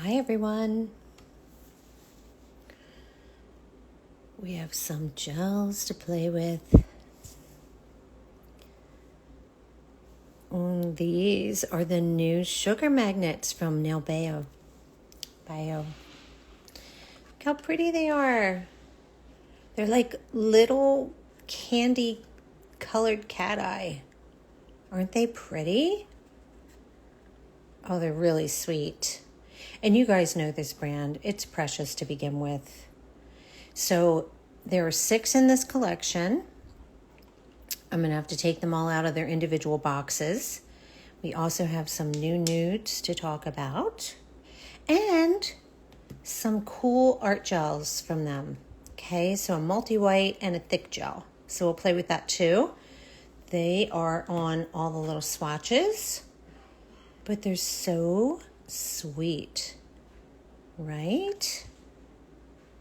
Hi everyone. We have some gels to play with. These are the new sugar magnets from Nailbayo. Look how pretty they are. They're like little candy colored cat eye. Aren't they pretty? Oh, they're really sweet. And you guys know this brand. It's precious to begin with. So there are 6 in this collection. I'm going to have to take them all out of their individual boxes. We also have some new nudes to talk about. And some cool art gels from them. Okay, so a multi-white and a thick gel. So we'll play with that too. They are on all the little swatches. But they're so sweet, right?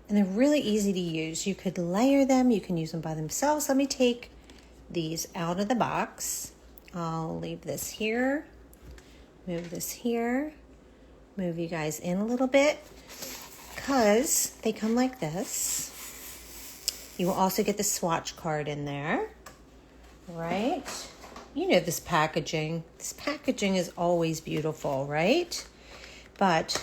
And they're really easy to use. You could layer them. You can use them by themselves. Let me take these out of the box. I'll leave this here. Move this here. Move you guys in a little bit because they come like this. You will also get the swatch card in there, right? You know this packaging. This packaging is always beautiful, right? But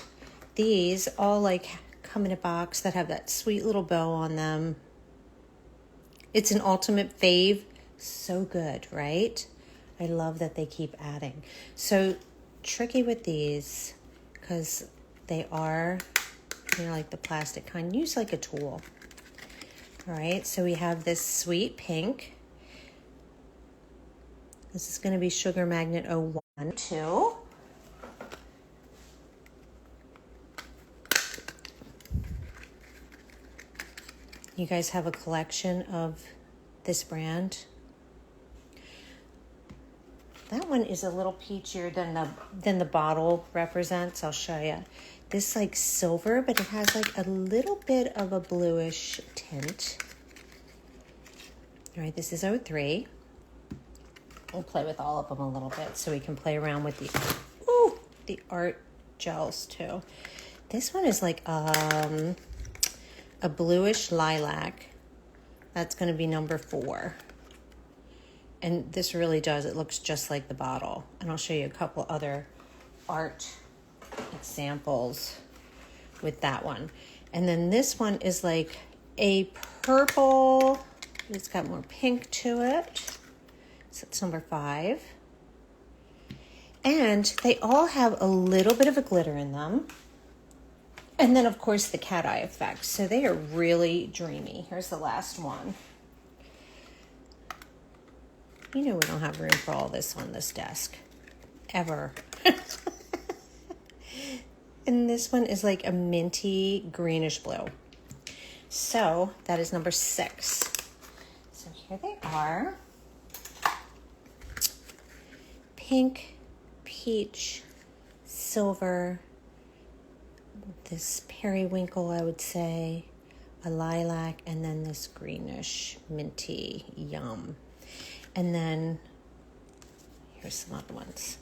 these all come in a box that have that sweet little bow on them. It's an ultimate fave. So good, right? I love that they keep adding. So tricky with these because they are, like the plastic kind. Use like a tool. All right, so we have this sweet pink. This is going to be Sugar Magnet 012. You guys have a collection of this brand. That one is a little peachier than the bottle represents. I'll show you. This silver, but it has a little bit of a bluish tint. All right, this is 03. We'll play with all of them a little bit so we can play around with the art gels too. This one is a bluish lilac. That's going to be number 4. And this really does. It looks just like the bottle. And I'll show you a couple other art examples with that one. And then this one is a purple. It's got more pink to it. So it's number 5. And they all have a little bit of a glitter in them. And then, of course, the cat eye effect. So they are really dreamy. Here's the last one. We don't have room for all this on this desk. Ever. And this one is a minty greenish blue. So that is number 6. So here they are. Pink, peach, silver, this periwinkle, I would say, a lilac, and then this greenish minty yum. And then here's some other ones.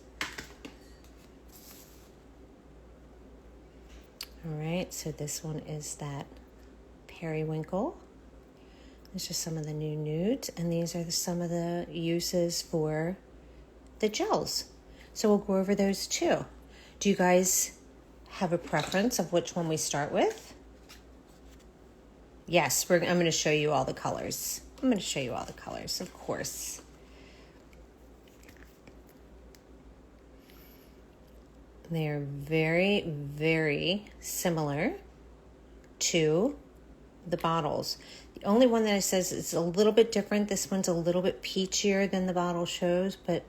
All right, so this one is that periwinkle. These are some of the new nudes, and these are some of the uses for the gels. So we'll go over those too. Do you guys have a preference of which one we start with? Yes, I'm going to show you all the colors. Of course. They are very, very similar to the bottles. The only one that it says is a little bit different. This one's a little bit peachier than the bottle shows, but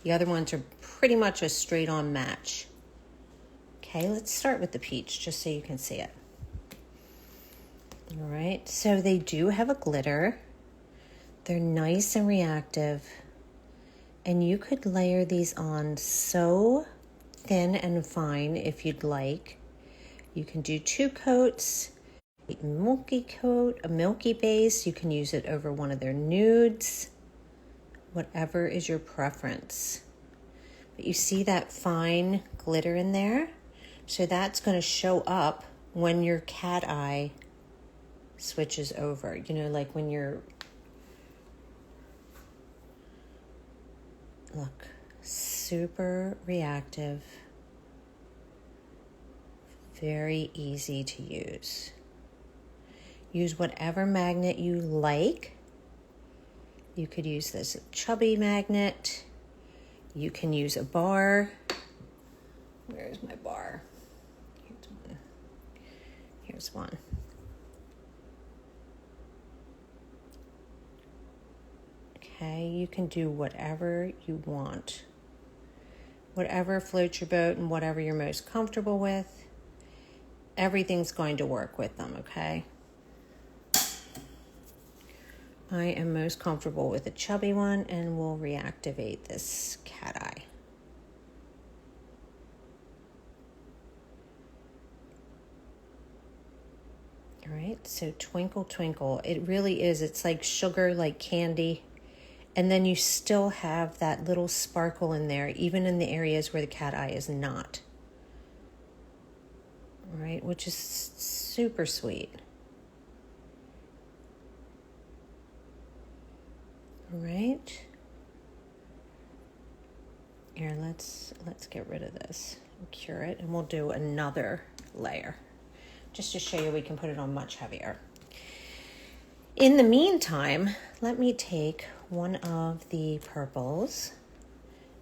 the other ones are pretty much a straight-on match. Okay, let's start with the peach just so you can see it. All right, so they do have a glitter. They're nice and reactive. And you could layer these on so thin and fine if you'd like. You can do 2 coats, a milky coat, a milky base. You can use it over one of their nudes. Whatever is your preference. But you see that fine glitter in there? So that's going to show up when your cat eye switches over. You know, like when you're, look, super reactive, very easy to use. Use whatever magnet you like. You could use this chubby magnet. You can use a bar. Where's my bar? Here's one. Here's one. Okay, you can do whatever you want. Whatever floats your boat and whatever you're most comfortable with. Everything's going to work with them, okay? I am most comfortable with a chubby one, and we'll reactivate this cat eye. All right, so twinkle, twinkle. It really is. It's like sugar, like candy. And then you still have that little sparkle in there, even in the areas where the cat eye is not. All right, which is super sweet. All right. Here, let's get rid of this and cure it, and we'll do another layer just to show you we can put it on much heavier. In the meantime, let me take one of the purples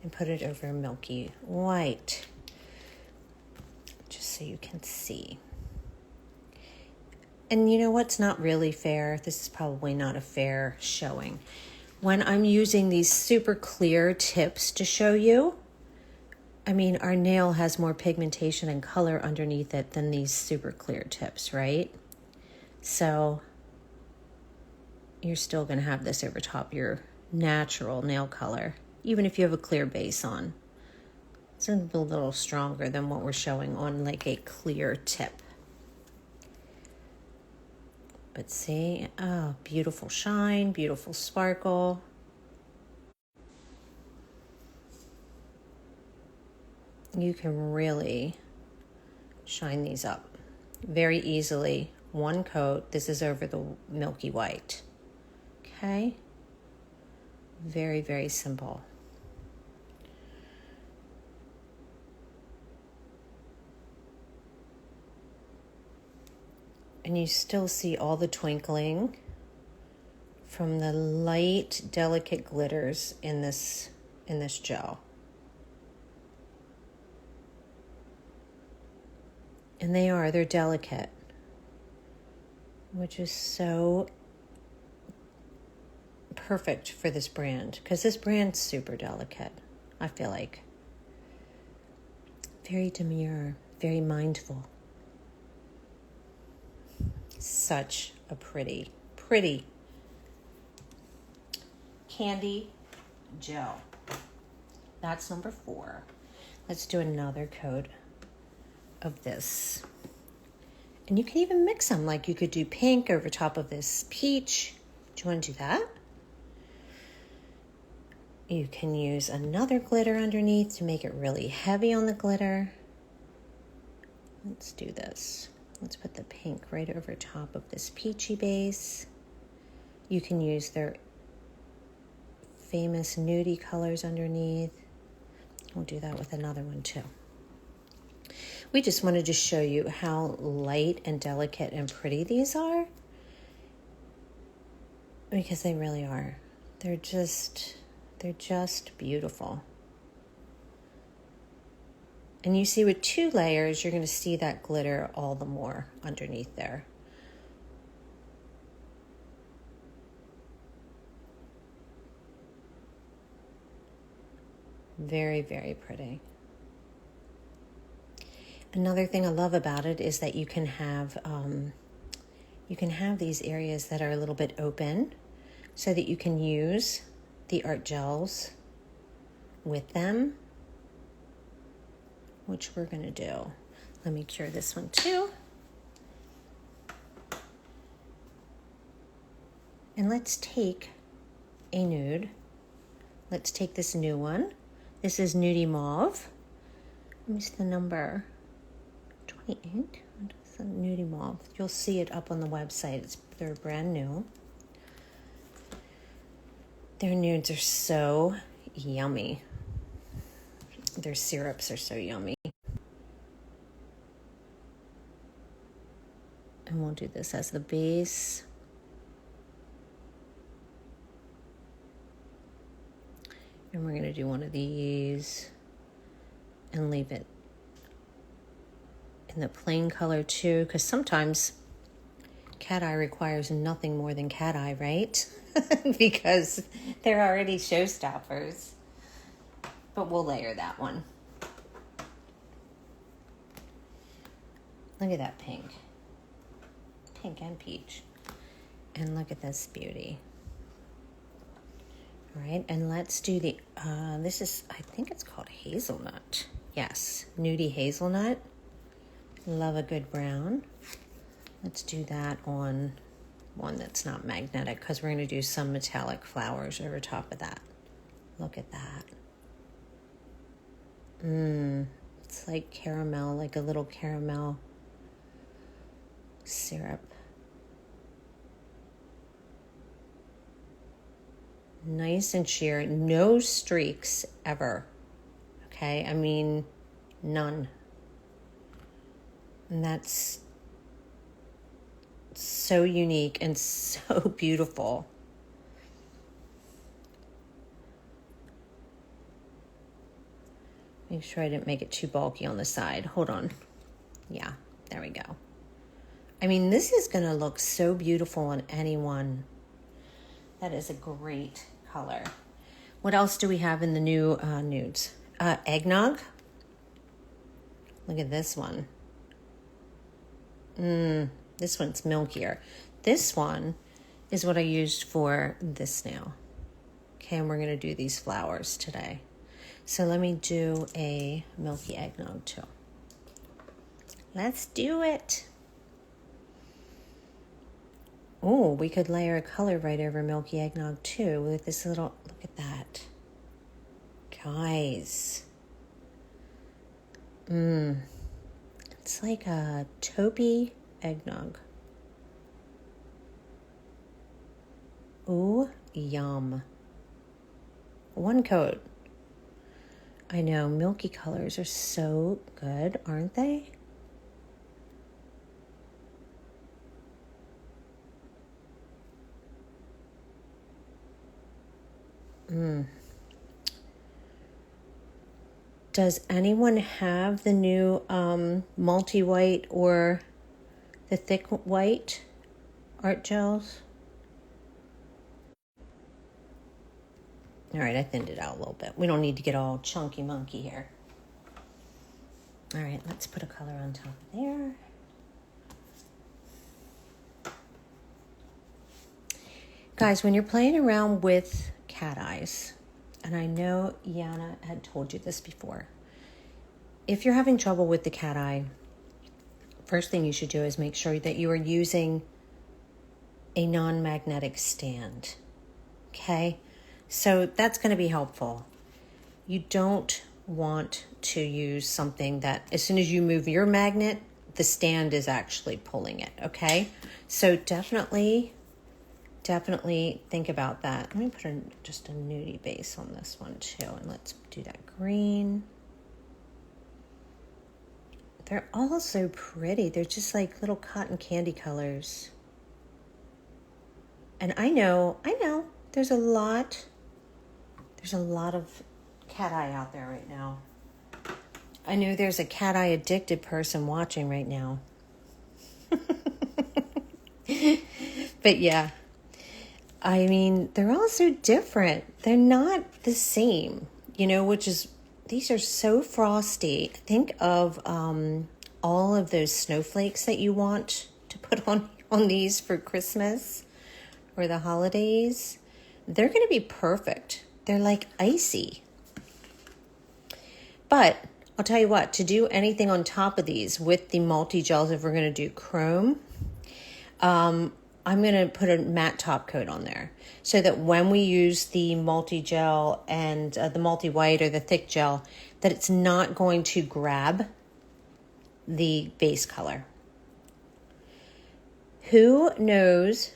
and put it over milky white, just so you can see. And you know what's not really fair? This is probably not a fair showing. When I'm using these super clear tips to show you, I mean, our nail has more pigmentation and color underneath it than these super clear tips, right? So you're still going to have this over top your natural nail color, even if you have a clear base on. It's a little stronger than what we're showing on like a clear tip. But see, oh, beautiful shine, beautiful sparkle. You can really shine these up very easily. One coat, this is over the milky white. Okay? Very, very simple. And you still see all the twinkling from the light, delicate glitters in this gel. And they're delicate, which is so perfect for this brand, because this brand's super delicate, I feel like. Very demure, very mindful. Such a pretty candy gel. That's number 4. Let's do another coat of this. And you can even mix them, like you could do pink over top of this peach. Do you want to do that? You can use another glitter underneath to make it really heavy on the glitter. Let's do this. Let's put the pink right over top of this peachy base. You can use their famous nudie colors underneath. We'll do that with another one too. We just wanted to show you how light and delicate and pretty these are, because they really are. They're just beautiful. And you see with 2 layers, you're going to see that glitter all the more underneath there. Very, very pretty. Another thing I love about it is that you can have these areas that are a little bit open, so that you can use the art gels with them, which we're going to do. Let me cure this one too. And let's take a nude. Let's take this new one. This is Nudie Mauve. Let me see the number. 28. It's a nudie mauve. You'll see it up on the website. They're brand new. Their nudes are so yummy. Their syrups are so yummy. And we'll do this as the base. And we're going to do one of these and leave it in the plain color too, because sometimes cat eye requires nothing more than cat eye, right? Because they're already showstoppers. But we'll layer that one. Look at that pink. Pink and peach. And look at this beauty. All right, and let's do the, this is, I think it's called hazelnut. Yes, nudie hazelnut. Love a good brown. Let's do that on one that's not magnetic, because we're going to do some metallic flowers over top of that. Look at that. It's like caramel, like a little caramel syrup. Nice and sheer, no streaks ever. Okay, I mean, none. And that's so unique and so beautiful. Make sure I didn't make it too bulky on the side. Hold on. Yeah, there we go. I mean, this is going to look so beautiful on anyone. That is a great color. What else do we have in the new nudes? Eggnog. Look at this one. This one's milkier. This one is what I used for this nail. Okay, and we're going to do these flowers today. So let me do a milky eggnog too. Let's do it. Oh, we could layer a color right over milky eggnog too with this little, look at that. Guys. It's like a taupey eggnog. Ooh, yum. One coat. I know, milky colors are so good, aren't they? Does anyone have the new multi-white or the thick white art gels? All right, I thinned it out a little bit. We don't need to get all chunky monkey here. All right, let's put a color on top of there. Guys, when you're playing around with cat eyes, and I know Yana had told you this before, if you're having trouble with the cat eye, first thing you should do is make sure that you are using a non-magnetic stand, okay? So that's going to be helpful. You don't want to use something that as soon as you move your magnet, the stand is actually pulling it, okay? So definitely think about that. Let me put just a nudie base on this one too, and let's do that green. They're all so pretty. They're just like little cotton candy colors. And I know, there's a lot of cat eye out there right now. I know there's a cat eye addicted person watching right now. But yeah, I mean, they're all so different. They're not the same, which is, these are so frosty. Think of all of those snowflakes that you want to put on these for Christmas or the holidays. They're going to be perfect. They're like icy. But I'll tell you what, to do anything on top of these with the multi-gels, if we're going to do chrome, I'm going to put a matte top coat on there so that when we use the multi-gel and the multi-white or the thick gel, that it's not going to grab the base color. Who knows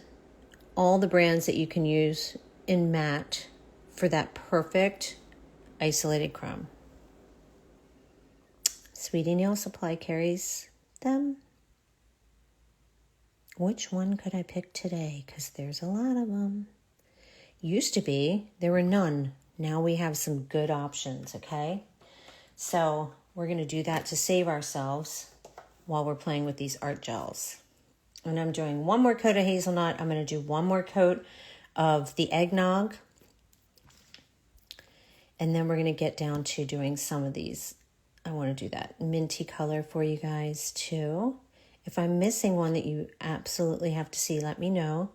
all the brands that you can use in matte for that perfect isolated chrome? Sweetie Nail Supply carries them. Which one could I pick today? Because there's a lot of them. Used to be, there were none. Now we have some good options, okay? So we're going to do that to save ourselves while we're playing with these art gels. And I'm doing one more coat of hazelnut. I'm going to do one more coat of the eggnog. And then we're going to get down to doing some of these. I want to do that minty color for you guys too. If I'm missing one that you absolutely have to see, let me know.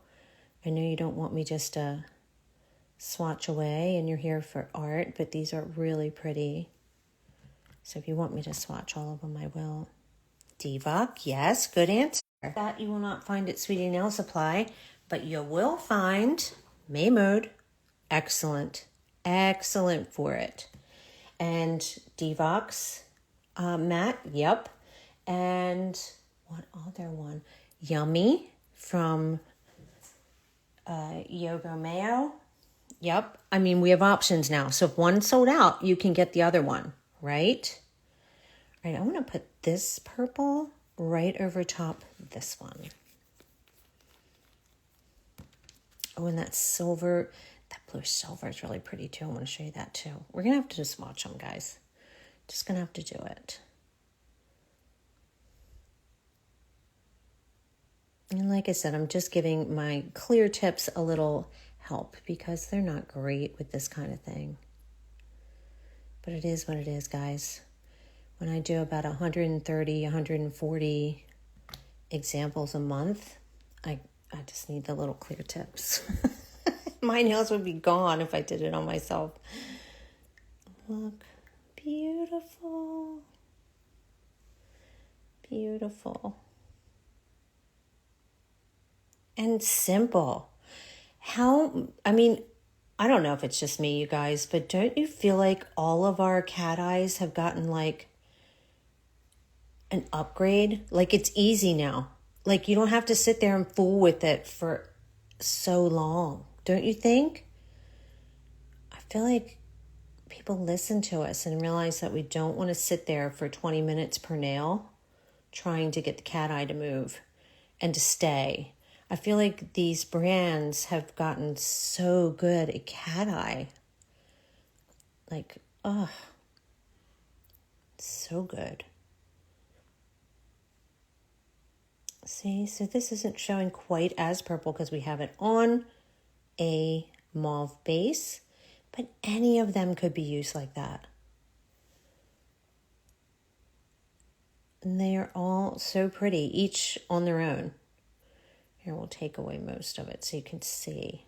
I know you don't want me just to swatch away and you're here for art, but these are really pretty. So if you want me to swatch all of them, I will. Divock, yes, good answer. That you will not find at Sweetie Nail Supply, but you will find May Mode. Excellent. Excellent for it. And Divock's matte, yep. And what other one? Yummy from Yoga Mayo. Yep. I mean, we have options now. So if one sold out, you can get the other one, right? All right, I'm going to put this purple right over top this one. Oh, and that silver, that blue silver is really pretty too. I want to show you that too. We're going to have to just watch them, guys. Just going to have to do it. And like I said, I'm just giving my clear tips a little help because they're not great with this kind of thing. But it is what it is, guys. When I do about 130, 140 examples a month, I just need the little clear tips. My nails would be gone if I did it on myself. Look, beautiful. Beautiful. And simple. I mean, I don't know if it's just me, you guys, but don't you feel like all of our cat eyes have gotten like an upgrade? Like it's easy now. Like you don't have to sit there and fool with it for so long. Don't you think? I feel like people listen to us and realize that we don't want to sit there for 20 minutes per nail trying to get the cat eye to move and to stay. I feel like these brands have gotten so good at cat eye. Like, oh, so good. See, so this isn't showing quite as purple because we have it on a mauve base, but any of them could be used like that. And they are all so pretty, each on their own. Here, we'll take away most of it so you can see.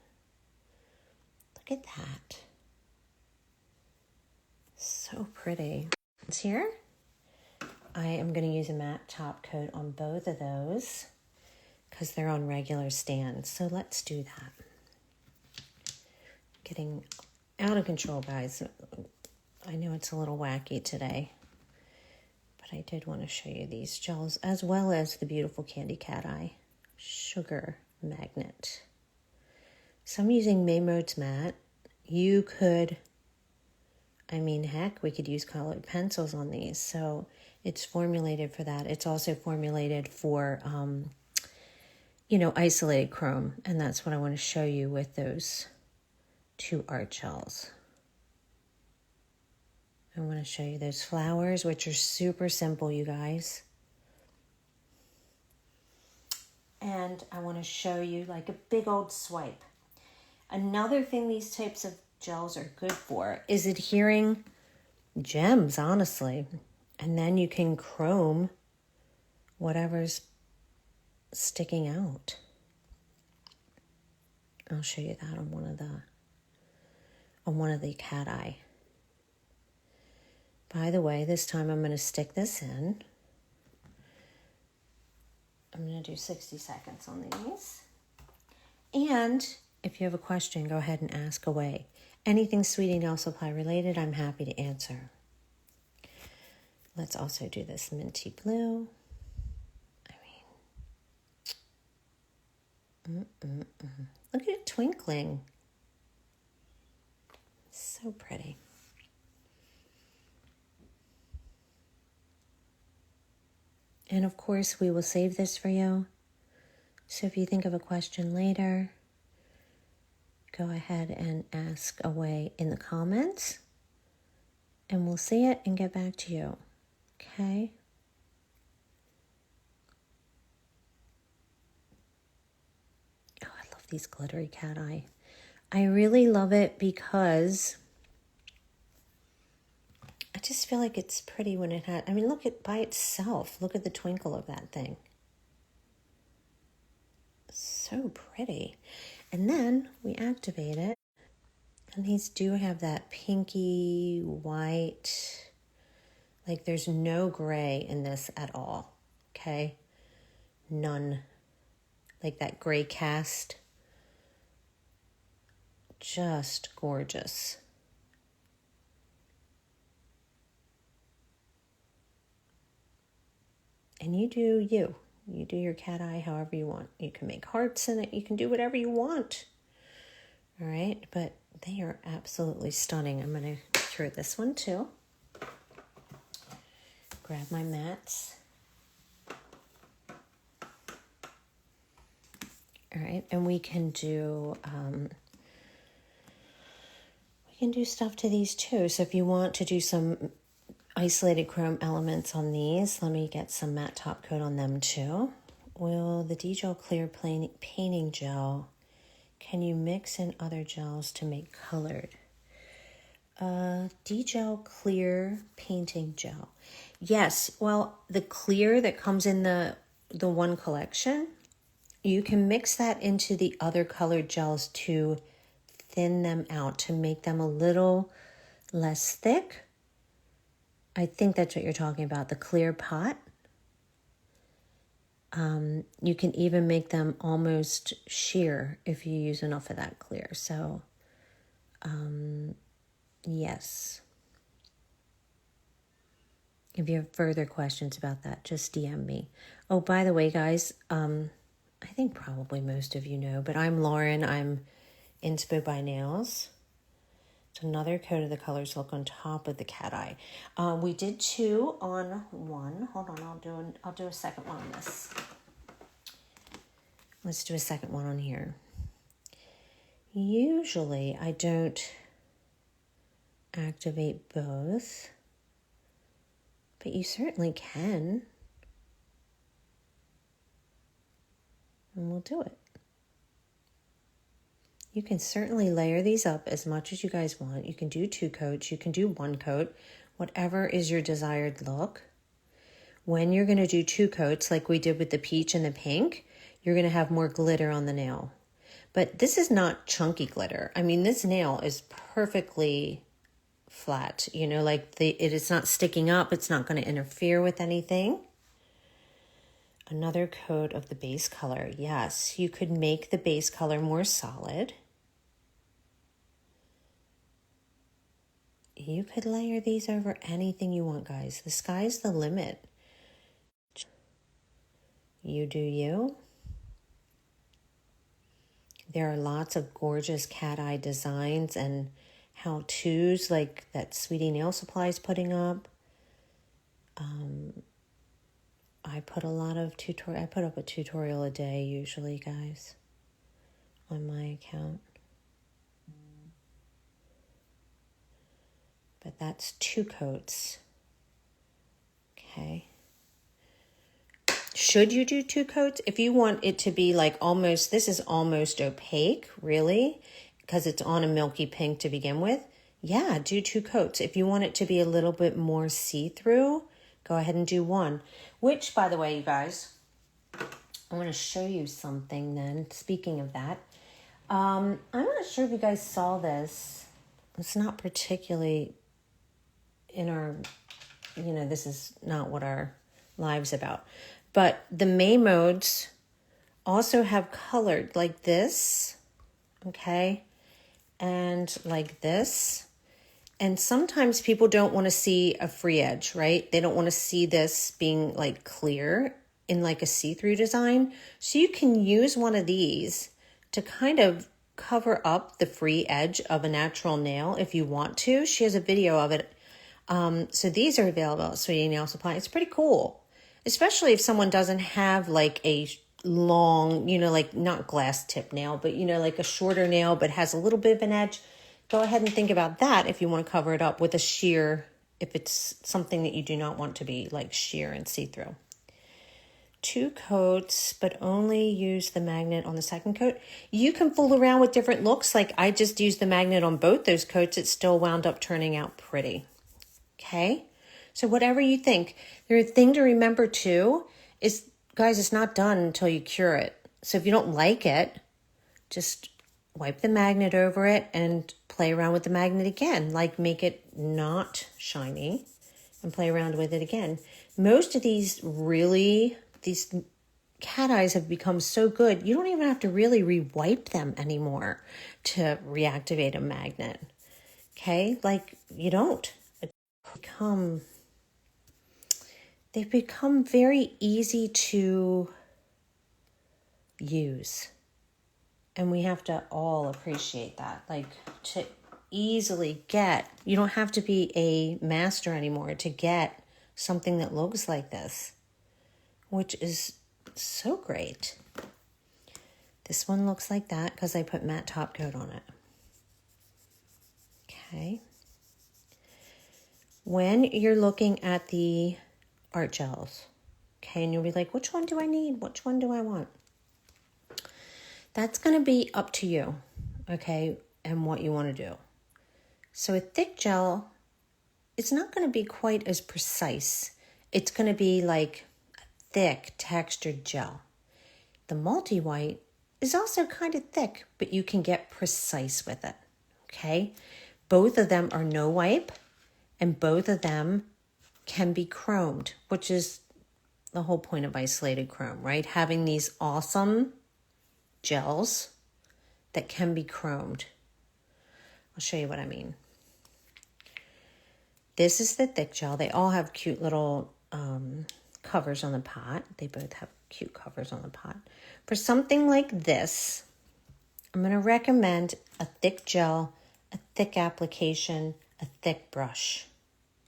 Look at that. So pretty. Here, I am going to use a matte top coat on both of those because they're on regular stands. So let's do that. Getting out of control, guys. I know it's a little wacky today, but I did want to show you these gels as well as the beautiful Candy Cat Eye Sugar Magnet. So I'm using May Mode's matte. You could, I mean, heck, we could use colored pencils on these. So it's formulated for that. It's also formulated for, isolated chrome. And that's what I want to show you with those two art gels. I want to show you those flowers, which are super simple, you guys. And I want to show you like a big old swipe. Another thing these types of gels are good for is adhering gems, honestly. And then you can chrome whatever's sticking out. I'll show you that on one of the cat eye. By the way, this time I'm going to stick this in. I'm going to do 60 seconds on these. And if you have a question, go ahead and ask away. Anything Sweetie Nail Supply related, I'm happy to answer. Let's also do this minty blue. I mean, look at it twinkling. So pretty. And of course, we will save this for you. So if you think of a question later, go ahead and ask away in the comments. And we'll see it and get back to you. Okay? Oh, I love these glittery cat eye. I really love it because I just feel like it's pretty when it had, I mean, look at by itself. Look at the twinkle of that thing. So pretty. And then we activate it. And these do have that pinky white, like there's no gray in this at all. Okay? None. Like that gray cast. Just gorgeous. And you do you. You do your cat eye however you want. You can make hearts in it. You can do whatever you want. All right? But they are absolutely stunning. I'm going to throw this one too. Grab my mats. All right, and we can do stuff to these too. So if you want to do some isolated chrome elements on these, let me get some matte top coat on them too. Will the D-Gel Clear Painting Gel, can you mix in other gels to make colored? D-Gel Clear Painting Gel. Yes, well, the clear that comes in the one collection, you can mix that into the other colored gels to thin them out, to make them a little less thick. I think that's what you're talking about, the clear pot. You can even make them almost sheer if you use enough of that clear. So, yes. If you have further questions about that, just DM me. Oh, by the way, guys, I think probably most of you know, but I'm Lauren. I'm Inspo by Nails. It's another coat of the Colors Look on top of the cat eye. We did 2 on 1. Hold on, I'll do a second one on this. Let's do a second one on here. Usually I don't activate both, but you certainly can. And we'll do it. You can certainly layer these up as much as you guys want. You can do 2 coats. You can do 1 coat. Whatever is your desired look. When you're going to do 2 coats, like we did with the peach and the pink, you're going to have more glitter on the nail. But this is not chunky glitter. I mean, this nail is perfectly flat. You know, like it is not sticking up. It's not going to interfere with anything. Another coat of the base color. Yes, you could make the base color more solid. You could layer these over anything you want, guys. The sky's the limit. You do you. There are lots of gorgeous cat eye designs and how-tos like that Sweetie Nail Supply is putting up. I put up a tutorial a day usually, guys, on my account. But that's 2 coats. Okay. Should you do 2 coats? If you want it to be like almost, this is almost opaque, really, because it's on a milky pink to begin with. Yeah, do 2 coats. If you want it to be a little bit more see-through, go ahead and do 1. Which, by the way, you guys, I want to show you something then. Speaking of that, I'm not sure if you guys saw this. It's not particularly in our, this is not what our live's about. But the May modes also have colored like this, okay? And like this. And sometimes people don't want to see a free edge, right? They don't want to see this being like clear in like a see-through design. So you can use one of these to kind of cover up the free edge of a natural nail if you want to. She has a video of it. So these are available at Sweetie Nail Supply. It's pretty cool, especially if someone doesn't have like a long, like not glass tip nail, but like a shorter nail, but has a little bit of an edge. Go ahead and think about that if you want to cover it up with a sheer, if it's something that you do not want to be like sheer and see-through. 2 coats, but only use the magnet on the second coat. You can fool around with different looks. Like I just used the magnet on both those coats. It still wound up turning out pretty. Okay? So whatever you think. The thing to remember too is, guys, it's not done until you cure it. So if you don't like it, just wipe the magnet over it and play around with the magnet again. Like make it not shiny and play around with it again. Most of these cat eyes have become so good, you don't even have to really re-wipe them anymore to reactivate a magnet. Okay? Like you don't. They've become very easy to use. And we have to all appreciate that. Like to easily get, you don't have to be a master anymore to get something that looks like this, which is so great. This one looks like that because I put matte top coat on it. Okay. When you're looking at the art gels, okay, and you'll be like, which one do I need? Which one do I want? That's going to be up to you, okay, and what you want to do. So a thick gel, it's not going to be quite as precise. It's going to be like a thick textured gel. The multi-white is also kind of thick, but you can get precise with it, okay? Both of them are no wipe, and both of them can be chromed, which is the whole point of isolated chrome, right? Having these awesome gels that can be chromed. I'll show you what I mean. This is the thick gel. They all have cute little covers on the pot. They both have cute covers on the pot. For something like this, I'm going to recommend a thick gel, a thick application, a thick brush.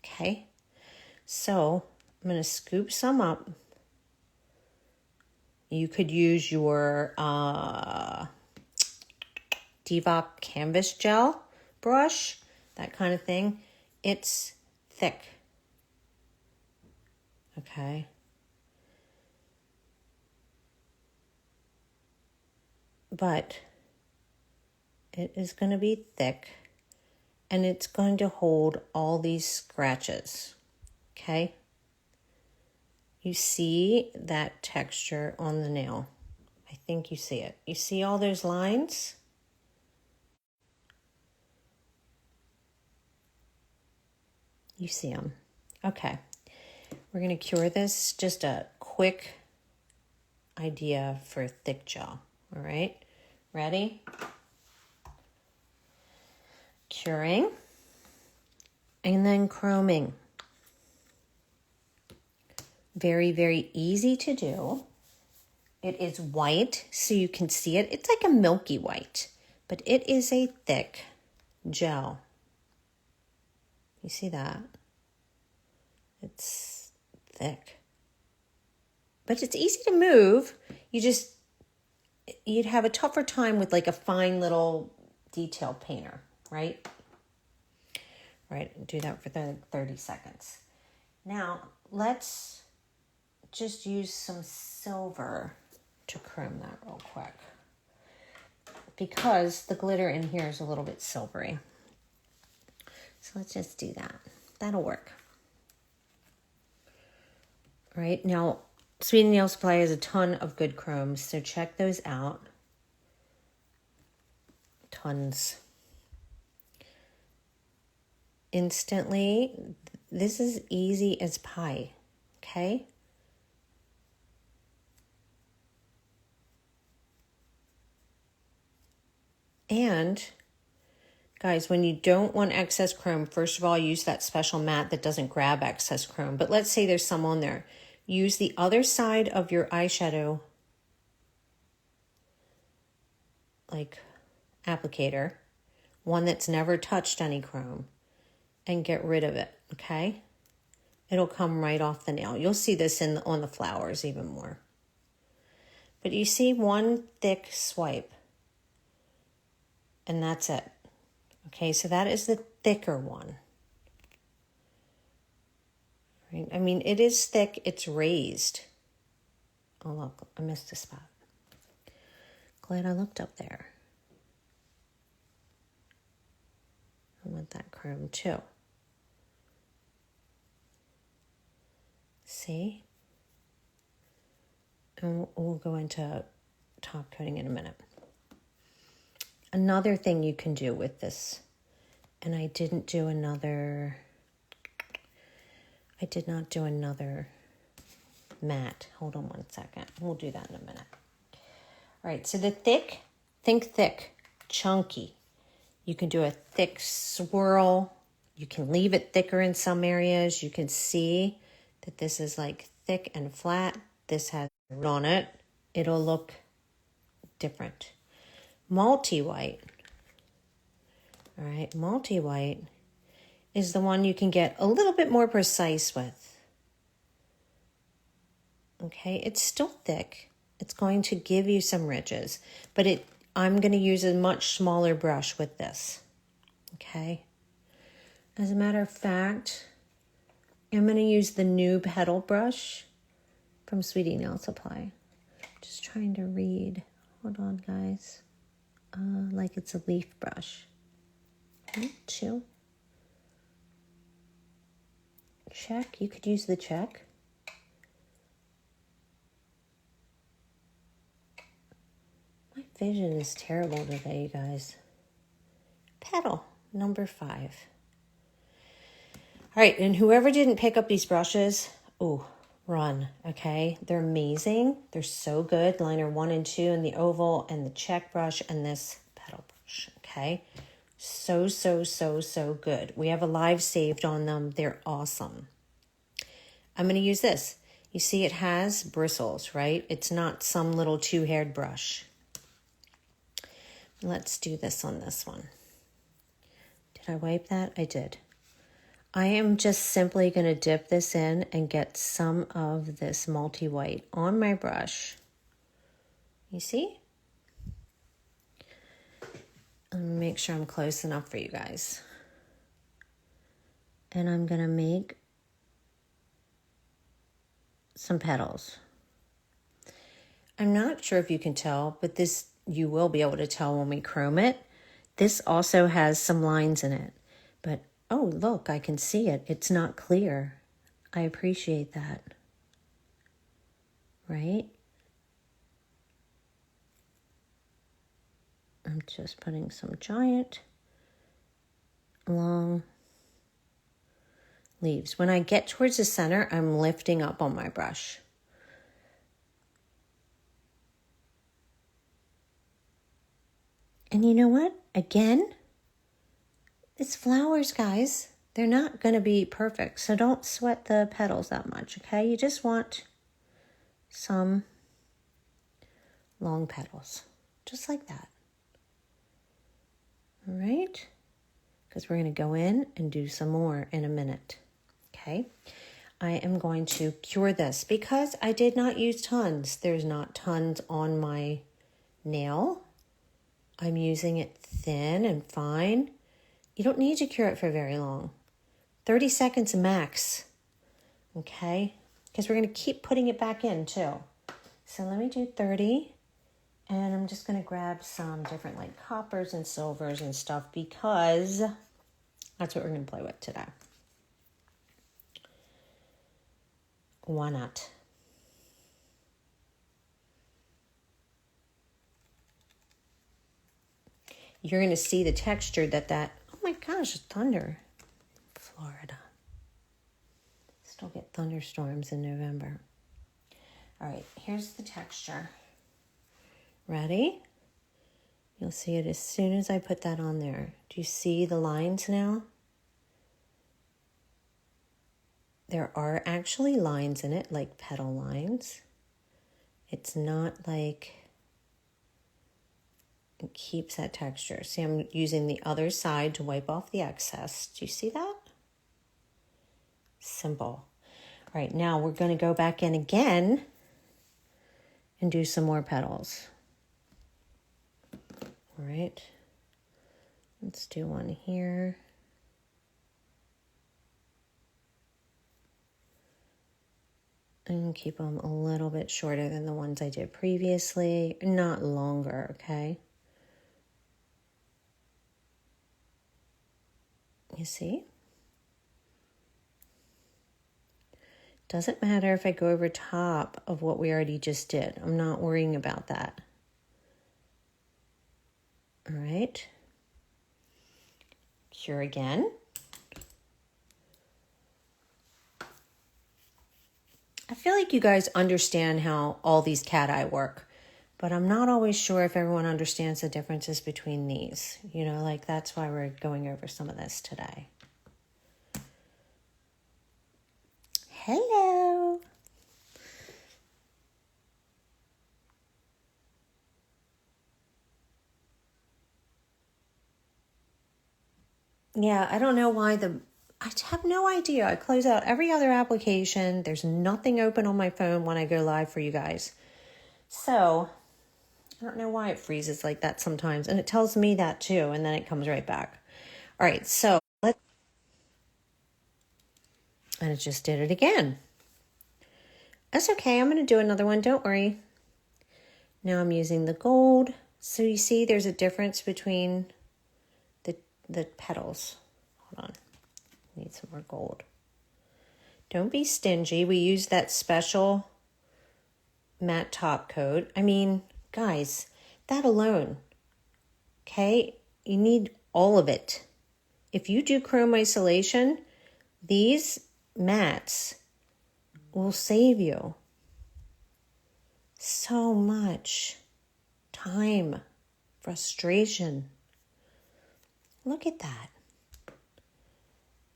Okay? So I'm going to scoop some up. You could use your Devop canvas gel brush, that kind of thing. It's thick. Okay. But it is going to be thick and it's going to hold all these scratches. Okay. You see that texture on the nail. I think you see it. You see all those lines? You see them. Okay. We're going to cure this. Just a quick idea for thick gel. All right. Ready? Curing. And then chroming. Very, very easy to do. It is white, so you can see it. It's like a milky white, but it is a thick gel. You see that? It's thick. But it's easy to move. You'd have a tougher time with like a fine little detail painter, right? Right, do that for 30 seconds. Now, let's just use some silver to chrome that real quick, because the glitter in here is a little bit silvery. So let's just do that. That'll work. All right, now Sweetie Nail Supply has a ton of good chromes, so check those out. Tons. Instantly, this is easy as pie, okay? And Guys, when you don't want excess chrome, first of all, use that special mat that doesn't grab excess chrome. But let's say there's some on there. Use the other side of your eyeshadow, like applicator, one that's never touched any chrome, and get rid of it, okay? It'll come right off the nail. You'll see this on the flowers even more. But you see one thick swipe, and that's it. Okay, so that is the thicker one. Right? I mean, it is thick, it's raised. Oh, look, I missed a spot. Glad I looked up there. I want that chrome too. See? And we'll go into top coating in a minute. Another thing you can do with this, and I did not do another matte. Hold on one second. We'll do that in a minute. All right, so the thick, think thick, chunky. You can do a thick swirl. You can leave it thicker in some areas. You can see that this is like thick and flat. This has on it. It'll look different. Multi-white. All right, multi-white is the one you can get a little bit more precise with. Okay, it's still thick. It's going to give you some ridges, but I'm going to use a much smaller brush with this. Okay. As a matter of fact, I'm going to use the new petal brush from Sweetie Nail Supply. Just trying to read. Hold on, guys. Like it's a leaf brush. 1, 2. Check. You could use the check. My vision is terrible today, you guys. Petal, number 5. All right, and whoever didn't pick up these brushes, run, okay? They're amazing. They're so good. Liner 1 and 2 and the oval and the check brush and this petal brush, okay? So, so, so, so good. We have a live saved on them. They're awesome. I'm going to use this. You see it has bristles, right? It's not some little 2-haired brush. Let's do this on this one. Did I wipe that? I did. I am just simply going to dip this in and get some of this multi-white on my brush. You see? Make sure I'm close enough for you guys. And I'm going to make some petals. I'm not sure if you can tell, but this you will be able to tell when we chrome it. This also has some lines in it. But, oh, look, I can see it. It's not clear. I appreciate that. Right? I'm just putting some giant long leaves. When I get towards the center, I'm lifting up on my brush. And you know what? Again, it's flowers, guys. They're not going to be perfect, so don't sweat the petals that much, okay? You just want some long petals, just like that. All right? Because we're going to go in and do some more in a minute, okay? I am going to cure this because I did not use tons. There's not tons on my nail. I'm using it thin and fine. You don't need to cure it for very long. 30 seconds max, okay? Because we're going to keep putting it back in too. So let me do 30. And I'm just going to grab some different like coppers and silvers and stuff because that's what we're going to play with today. Why not? You're going to see the texture that, oh my gosh, thunder. Florida. Still get thunderstorms in November. All right, here's the texture. Ready? You'll see it as soon as I put that on there. Do you see the lines now? There are actually lines in it, like petal lines. It's not like it keeps that texture. See, I'm using the other side to wipe off the excess. Do you see that? Simple. All right, now we're going to go back in again and do some more petals. All right, let's do one here. And keep them a little bit shorter than the ones I did previously, not longer, okay? You see? Doesn't matter if I go over top of what we already just did. I'm not worrying about that. All right. Cure again. I feel like you guys understand how all these cat eye work, but I'm not always sure if everyone understands the differences between these. You know, like that's why we're going over some of this today. Hello. Yeah, I don't know why I have no idea. I close out every other application. There's nothing open on my phone when I go live for you guys. So I don't know why it freezes like that sometimes. And it tells me that too. And then it comes right back. All right. So and it just did it again. That's okay. I'm going to do another one. Don't worry. Now I'm using the gold. So you see there's a difference between the petals. Hold on. Need some more gold. Don't be stingy. We use that special matte top coat. I mean, guys, that alone, okay? You need all of it. If you do chrome isolation, these mattes will save you so much time, frustration. Look at that.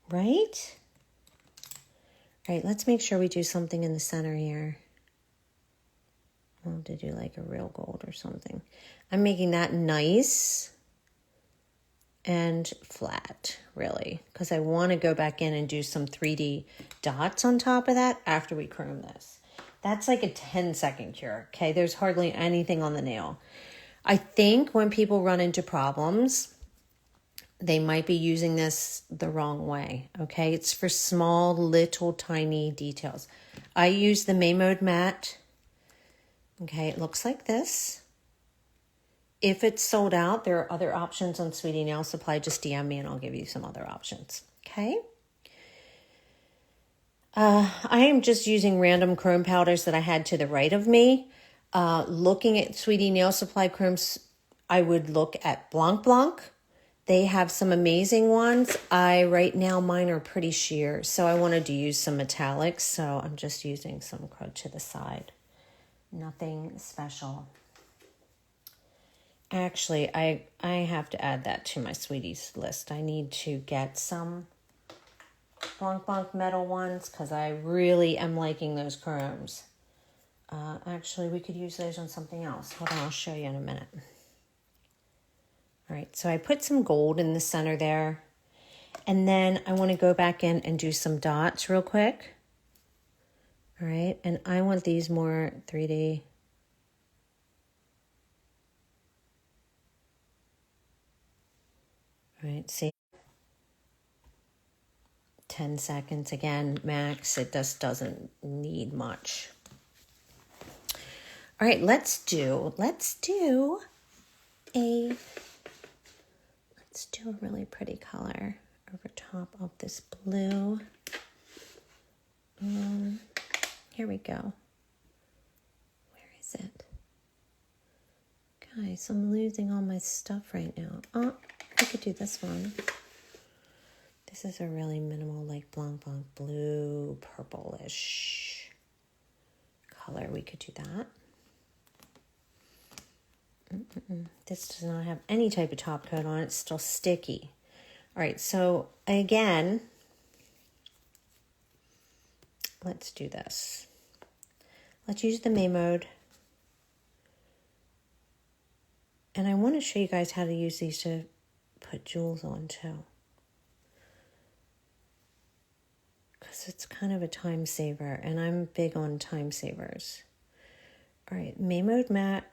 Right? All right, let's make sure we do something in the center here. I'll have to do like a real gold or something. I'm making that nice and flat, really, because I want to go back in and do some 3D dots on top of that after we chrome this. That's like a 10-second cure, okay? There's hardly anything on the nail. I think when people run into problems, they might be using this the wrong way, okay? It's for small, little, tiny details. I use the May Mode matte. Okay, it looks like this. If it's sold out, there are other options on Sweetie Nail Supply. Just DM me and I'll give you some other options, okay? I am just using random chrome powders that I had to the right of me. Looking at Sweetie Nail Supply chromes, I would look at Blanc Blanc. They have some amazing ones. Right now, mine are pretty sheer, so I wanted to use some metallics, so I'm just using some crud to the side. Nothing special. Actually, I have to add that to my sweeties list. I need to get some Blanc Blanc metal ones because I really am liking those chromes. Actually, we could use those on something else. Hold on, I'll show you in a minute. All right, so I put some gold in the center there. And then I want to go back in and do some dots real quick. All right, and I want these more 3D. All right, see? 10 seconds again, max. It just doesn't need much. All right, let's do a really pretty color over top of this blue. Here we go. Where is it? Guys, I'm losing all my stuff right now. Oh, we could do this one. This is a really minimal, like Blanc Blanc blue, purplish color. We could do that. This does not have any type of top coat on it. It's still sticky. All right, so again, let's do this. Let's use the May mode. And I want to show you guys how to use these to put jewels on too. Because it's kind of a time saver, and I'm big on time savers. All right, May mode matte.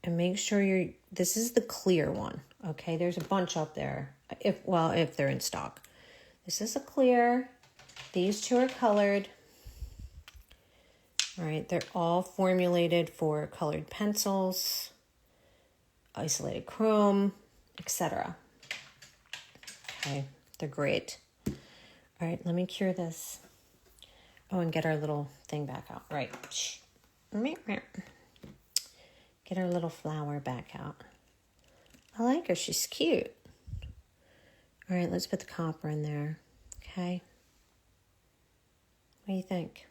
And make sure this is the clear one, okay? There's a bunch up there, if they're in stock. This is a clear. These two are colored. All right, they're all formulated for colored pencils, isolated chrome, etc. Okay, they're great. All right, let me cure this. Oh, and get our little thing back out. Right. Get her little flower back out. I like her. She's cute. All right, let's put the copper in there. Okay. What do you think?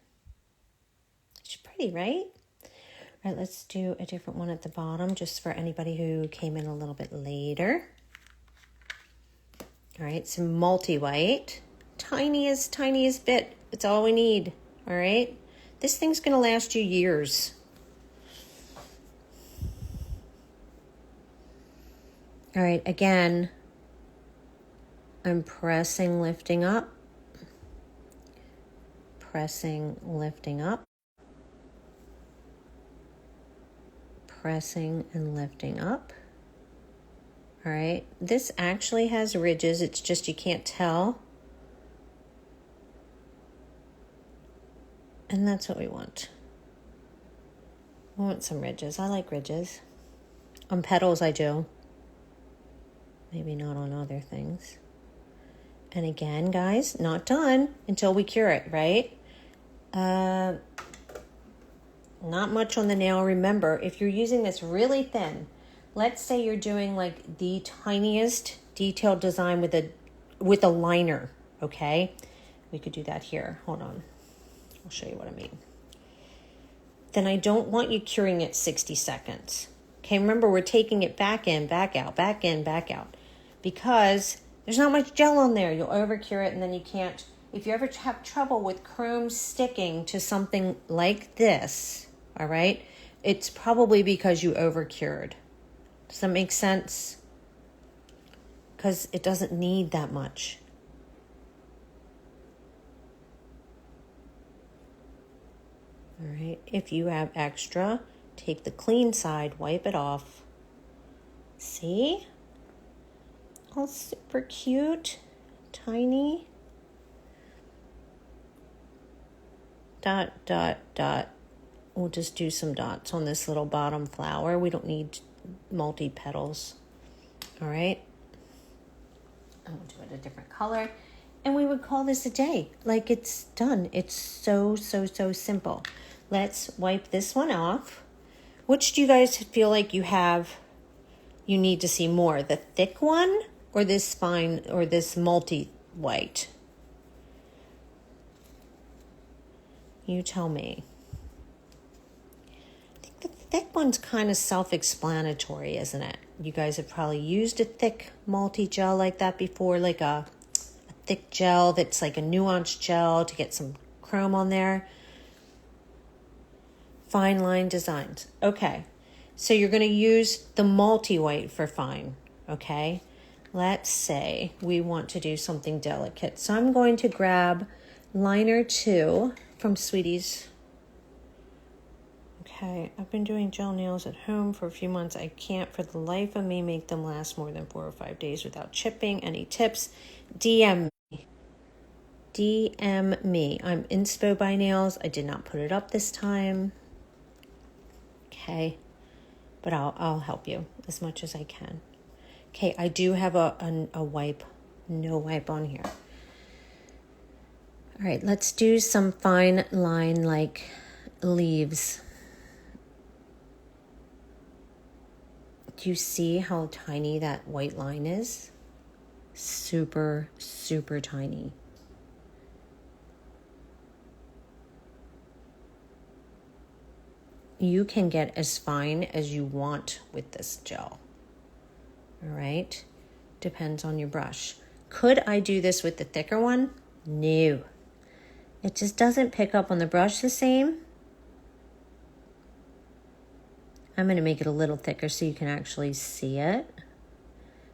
She's pretty, right? All right, let's do a different one at the bottom just for anybody who came in a little bit later. All right, some multi-white. Tiniest bit. It's all we need. All right. This thing's going to last you years. All right, again, I'm pressing, lifting up, pressing, lifting up, pressing and lifting up. All right, this actually has ridges, it's just you can't tell. And that's what we want. We want some ridges. I like ridges. On petals, I do. Maybe not on other things. And again, guys, not done until we cure it, right? Not much on the nail. Remember, if you're using this really thin, let's say you're doing like the tiniest detailed design with a liner, okay? We could do that here. Hold on. I'll show you what I mean. Then I don't want you curing it 60 seconds. Okay, remember we're taking it back in, back out, back in, back out. Because there's not much gel on there. You'll over-cure it and then you can't. If you ever have trouble with chrome sticking to something like this, all right, it's probably because you over-cured. Does that make sense? Because it doesn't need that much. All right, if you have extra, take the clean side, wipe it off. See? All super cute, tiny. Dot, dot, dot. We'll just do some dots on this little bottom flower. We don't need multi-petals. All right. I'm going to do it a different color. And we would call this a day. Like it's done. It's so simple. Let's wipe this one off. Which do you guys feel like you need to see more? The thick one or this fine or this multi-white? You tell me. I think the thick one's kind of self-explanatory, isn't it? You guys have probably used a thick multi-gel like that before, like a thick gel that's like a nuanced gel to get some chrome on there. Fine line designs. Okay, so you're going to use the multi-white for fine, okay? Let's say we want to do something delicate. So I'm going to grab liner 2 from Sweeties. Okay, I've been doing gel nails at home for a few months. I can't for the life of me make them last more than 4 or 5 days without chipping. Any tips? DM me. I'm Inspo by Nails. I did not put it up this time. Okay, but I'll help you as much as I can. Okay, I do have a wipe, no wipe on here. All right, let's do some fine line like leaves. Do you see how tiny that white line is? Super tiny. you can get as fine as you want with this gel. All right, depends on your brush. Could I do this with the thicker one? No. It just doesn't pick up on the brush the same. I'm going to make it a little thicker so you can actually see it.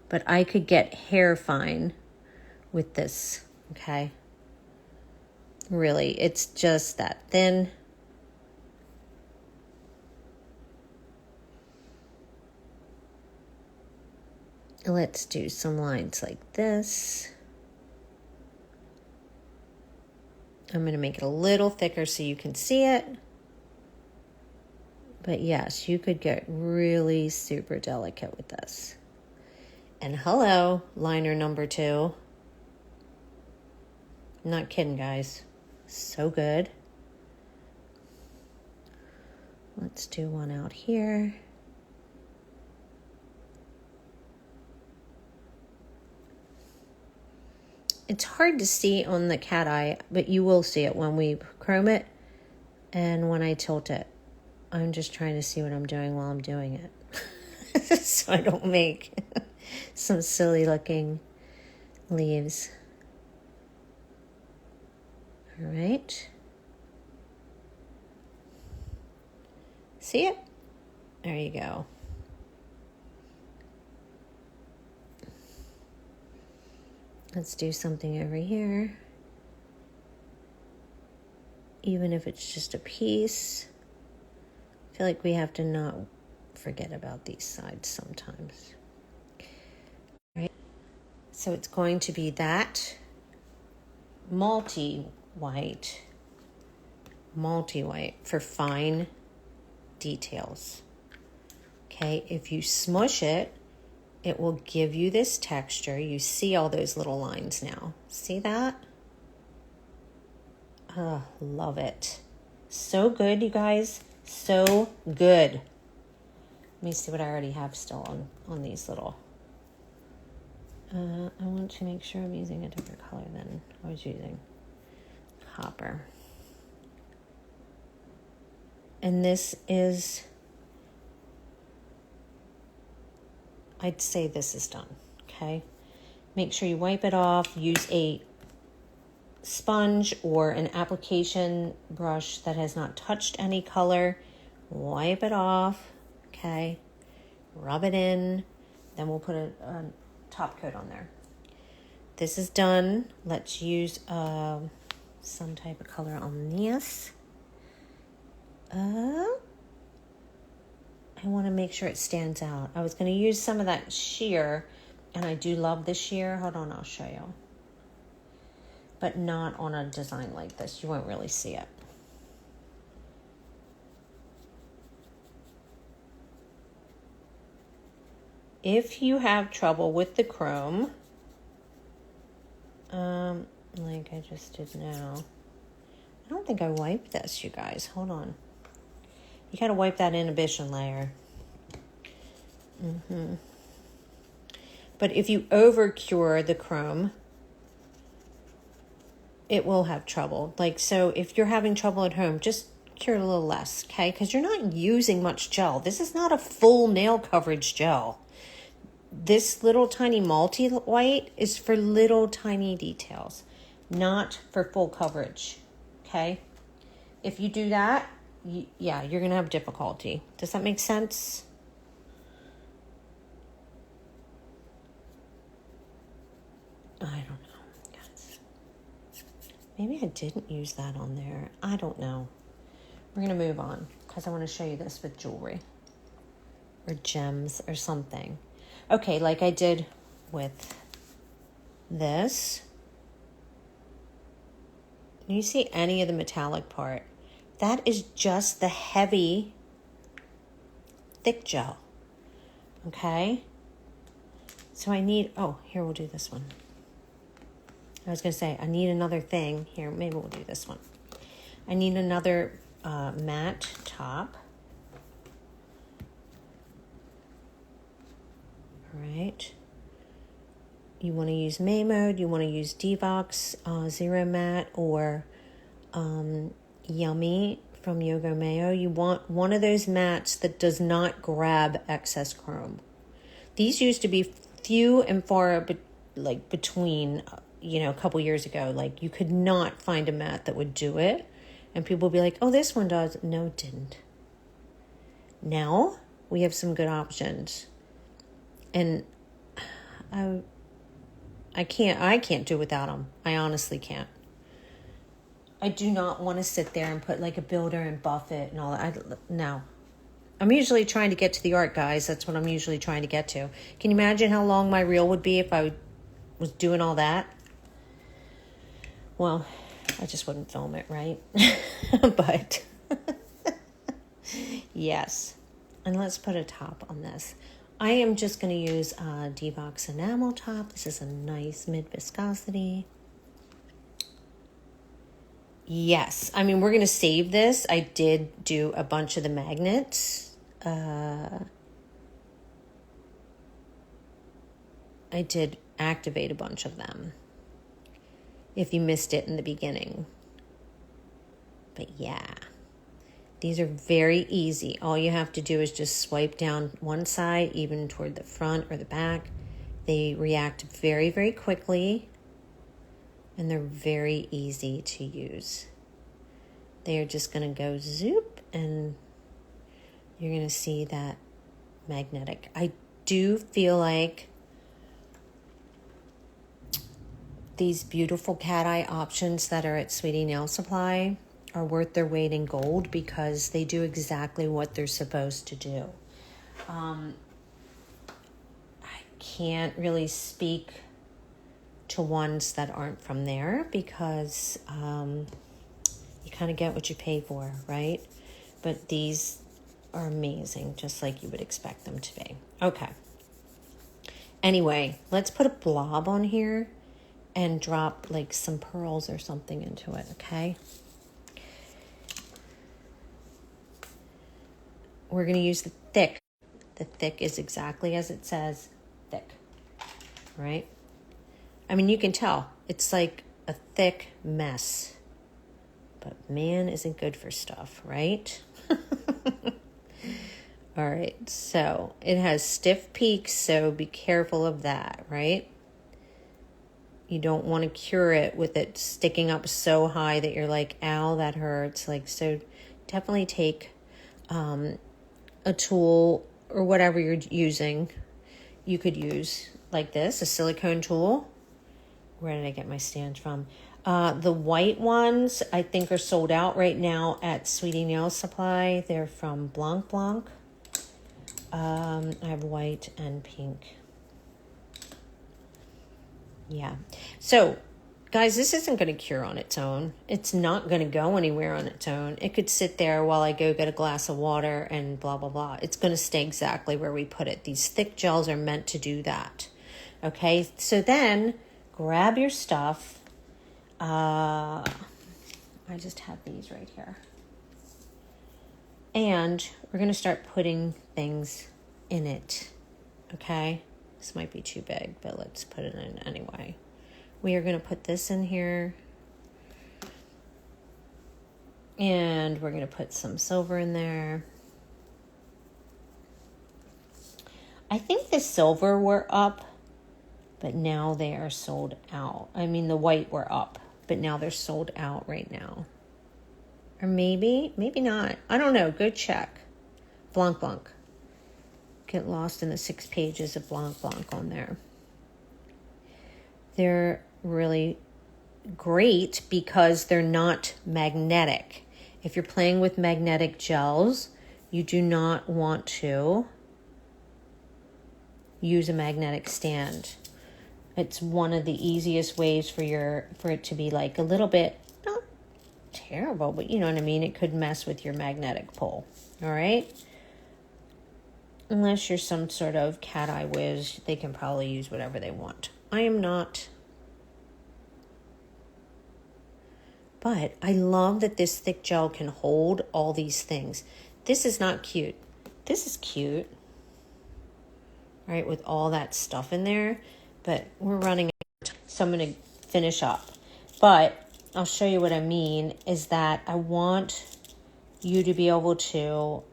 But I could get hair fine with this, okay? Really, it's just that thin. Let's do some lines like this. I'm going to make it a little thicker so you can see it. But yes, you could get really super delicate with this. And hello, liner number 2. I'm not kidding, guys. So good. Let's do one out here. It's hard to see on the cat eye, but you will see it when we chrome it and when I tilt it. I'm just trying to see what I'm doing while I'm doing it. So I don't make some silly looking leaves. All right. See it? There you go. Let's do something over here. Even if it's just a piece. I feel like we have to not forget about these sides sometimes. Right? So it's going to be that multi-white for fine details. Okay, if you smush it, it will give you this texture. You see all those little lines now. See that? Oh, love it. So good, you guys. So good. Let me see what I already have still on these little. I want to make sure I'm using a different color than I was using. Copper. And this is, I'd say this is done, okay? Make sure you wipe it off. Use a sponge or an application brush that has not touched any color. Wipe it off, okay? Rub it in. Then we'll put a top coat on there. This is done. Let's use some type of color on this. I want to make sure it stands out. I was going to use some of that sheer, and I do love the sheer. Hold on, I'll show you. But not on a design like this. You won't really see it. If you have trouble with the chrome, like I just did now, I don't think I wiped this, you guys. Hold on. You got to wipe that inhibition layer. But if you over cure the chrome, it will have trouble. Like, so if you're having trouble at home, just cure it a little less, okay? Because you're not using much gel. This is not a full nail coverage gel. This little tiny multi-white is for little tiny details, not for full coverage, okay? If you do that, yeah, you're going to have difficulty. Does that make sense? I don't know, guys. Maybe I didn't use that on there. I don't know. We're going to move on because I want to show you this with jewelry or gems or something. Okay, like I did with this. You see any of the metallic part? That is just the heavy, thick gel. Okay? So I need, oh, here, we'll do this one. I was going to say, I need another thing. Here, maybe we'll do this one. I need another matte top. All right. You want to use May Mode, you want to use Devox Zero Matte or Yummy from Nailbayo, you want one of those mats that does not grab excess chrome. These used to be few and far between, a couple years ago. Like, you could not find a mat that would do it. And people would be like, oh, this one does. No, it didn't. Now we have some good options. And I can't do without them. I honestly can't. I do not want to sit there and put like a builder and buff it and all that. No. I'm usually trying to get to the art, guys. That's what I'm usually trying to get to. Can you imagine how long my reel would be if I was doing all that? Well, I just wouldn't film it, right? But yes. And let's put a top on this. I am just going to use a Devox enamel top. This is a nice mid viscosity. Yes. I mean, we're going to save this. I did do a bunch of the magnets. I did activate a bunch of them, if you missed it in the beginning. But yeah, these are very easy. All you have to do is just swipe down one side, even toward the front or the back. They react very, very quickly, and they're very easy to use. They are just going to go zoop, and you're going to see that magnetic. I do feel like these beautiful cat eye options that are at Sweetie Nail Supply are worth their weight in gold, because they do exactly what they're supposed to do. I can't really speak to ones that aren't from there, because you kind of get what you pay for, right? But these are amazing, just like you would expect them to be. Okay. Anyway, let's put a blob on here and drop like some pearls or something into it, okay? We're going to use the thick. The thick is exactly as it says, thick, right? I mean, you can tell it's like a thick mess, but man, isn't good for stuff, right? All right, so it has stiff peaks, so be careful of that, right? You don't want to cure it with it sticking up so high that you're like, ow, that hurts. Like, so definitely take a tool or whatever you're using. You could use like this, a silicone tool. Where did I get my stand from? The white ones, I think, are sold out right now at Sweetie Nail Supply. They're from Blanc Blanc. I have white and pink. Yeah. So, guys, this isn't going to cure on its own. It's not going to go anywhere on its own. It could sit there while I go get a glass of water and blah, blah, blah. It's going to stay exactly where we put it. These thick gels are meant to do that. Okay? So then, grab your stuff. I just have these right here. And we're going to start putting things in it. Okay? This might be too big, but let's put it in anyway. We are going to put this in here. And we're going to put some silver in there. I think the silver were up, but now they are sold out. I mean, the white were up, but now they're sold out right now. Or maybe not. I don't know. Go check. Blanc Blanc. Get lost in the 6 pages of Blanc Blanc on there. They're really great because they're not magnetic. If you're playing with magnetic gels, you do not want to use a magnetic stand. It's one of the easiest ways for it to be like a little bit, not terrible, but you know what I mean? It could mess with your magnetic pull. All right? Unless you're some sort of cat eye whiz, they can probably use whatever they want. I am not. But I love that this thick gel can hold all these things. This is not cute. This is cute. Right, with all that stuff in there. But we're running out, so I'm going to finish up. But I'll show you what I mean is that I want you to be able to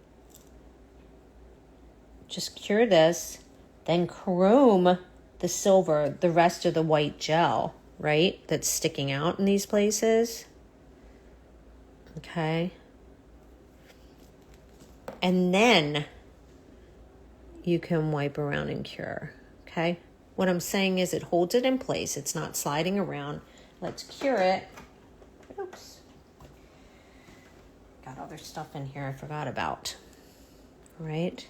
just cure this, then chrome the silver, the rest of the white gel, right? That's sticking out in these places. Okay. And then you can wipe around and cure. Okay. What I'm saying is it holds it in place. It's not sliding around. Let's cure it. Oops. Got other stuff in here I forgot about. All right.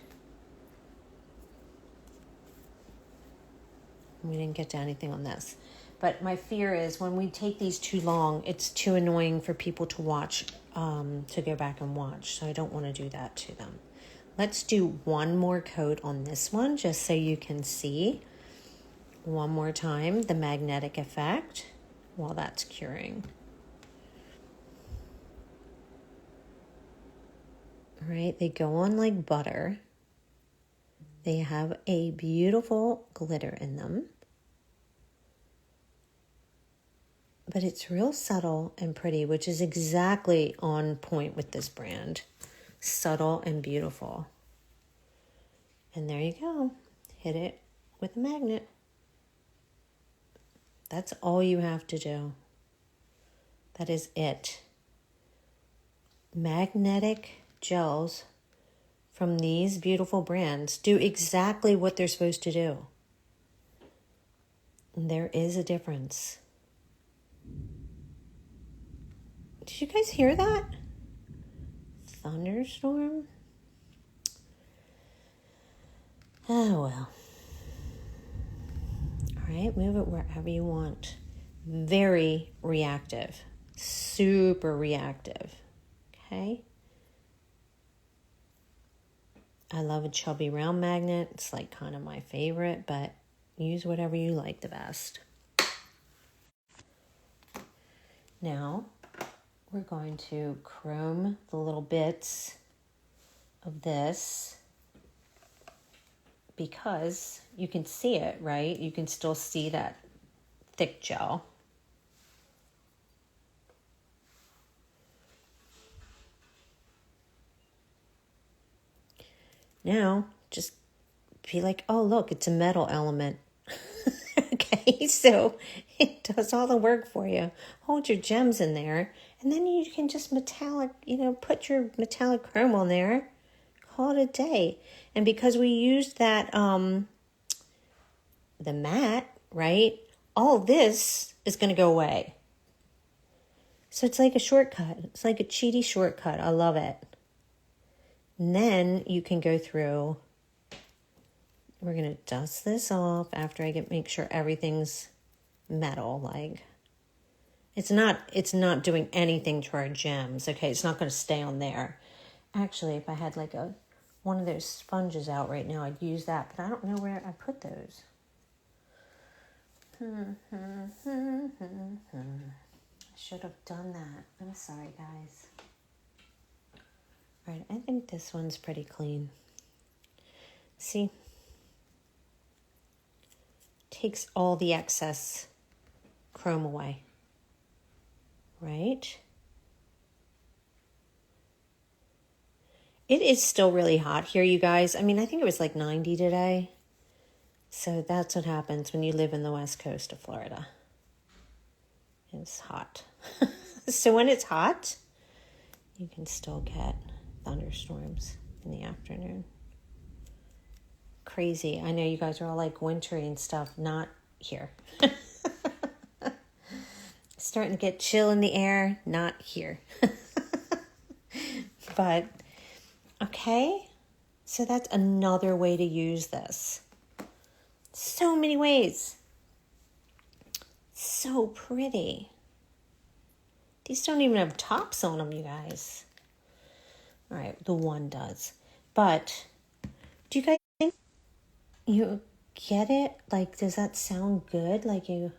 We didn't get to anything on this. But my fear is when we take these too long, it's too annoying for people to watch, to go back and watch. So I don't want to do that to them. Let's do one more coat on this one just so you can see one more time the magnetic effect while that's curing. All right, they go on like butter. They have a beautiful glitter in them. But it's real subtle and pretty, which is exactly on point with this brand. Subtle and beautiful. And there you go. Hit it with a magnet. That's all you have to do. That is it. Magnetic gels from these beautiful brands do exactly what they're supposed to do. And there is a difference. Did you guys hear that? Thunderstorm? Oh, well. All right, move it wherever you want. Very reactive. Super reactive. Okay? I love a chubby round magnet. It's like kind of my favorite, but use whatever you like the best. Now, we're going to chrome the little bits of this because you can see it, right? You can still see that thick gel. Now, just be like, oh, look, it's a metal element. Okay, so it does all the work for you. Hold your gems in there, and then you can just put your metallic chrome on there. Call it a day. And because we used that, the matte, right? All this is going to go away. So it's like a shortcut. It's like a cheaty shortcut. I love it. And then you can go through. We're going to dust this off after I make sure everything's metal. Like it's not doing anything to our gems. Okay, it's not going to stay on there. Actually, if I had like one of those sponges out right now, I'd use that, but I don't know where I put those. I should have done that. I'm sorry, guys. All right, I think this one's pretty clean. See? Takes all the excess chrome away. Right? It is still really hot here, you guys. I mean, I think it was like 90 today. So that's what happens when you live in the west coast of Florida. It's hot. So when it's hot, you can still get thunderstorms in the afternoon. Crazy. I know you guys are all like wintry and stuff. Not here. Starting to get chill in the air. Not here. But, okay. So that's another way to use this. So many ways. So pretty. These don't even have tops on them, you guys. All right, the one does. But do you guys think you get it? Like, does that sound good? Like I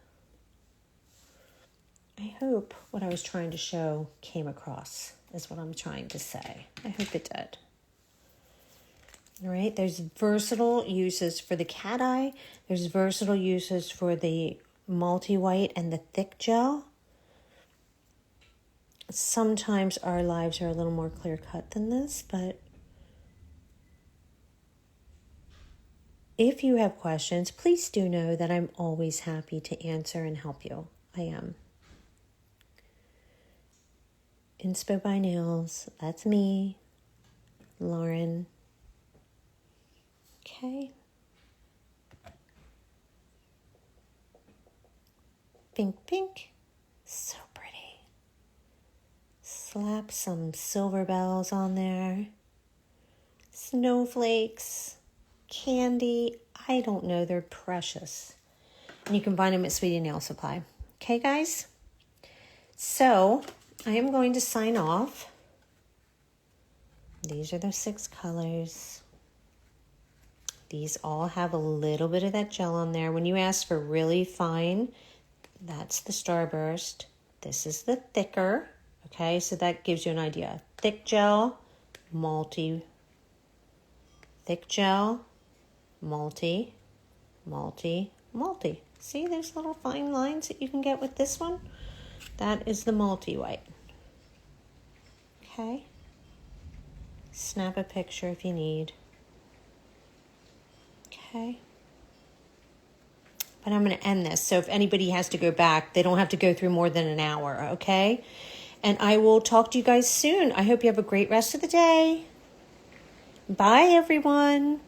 hope what I was trying to show came across is what I'm trying to say. I hope it did. All right, there's versatile uses for the cat eye. There's versatile uses for the multi-white and the thick gel. sometimes our lives are a little more clear-cut than this, but if you have questions, please do know that I'm always happy to answer and help you. I am. Inspo by Nails, that's me, Lauren. Okay. Pink, pink. So pretty. Slap some silver bells on there. Snowflakes. Candy. I don't know. They're precious. And you can find them at Sweetie Nail Supply. Okay, guys? So, I am going to sign off. These are the 6 colors. These all have a little bit of that gel on there. When you ask for really fine, that's the Starburst. This is the thicker. Okay, so that gives you an idea. Thick gel, multi. Thick gel, multi, multi, multi. See, there's little fine lines that you can get with this one. That is the multi-white. Okay. Snap a picture if you need. Okay. But I'm going to end this. So if anybody has to go back, they don't have to go through more than an hour, okay? And I will talk to you guys soon. I hope you have a great rest of the day. Bye, everyone.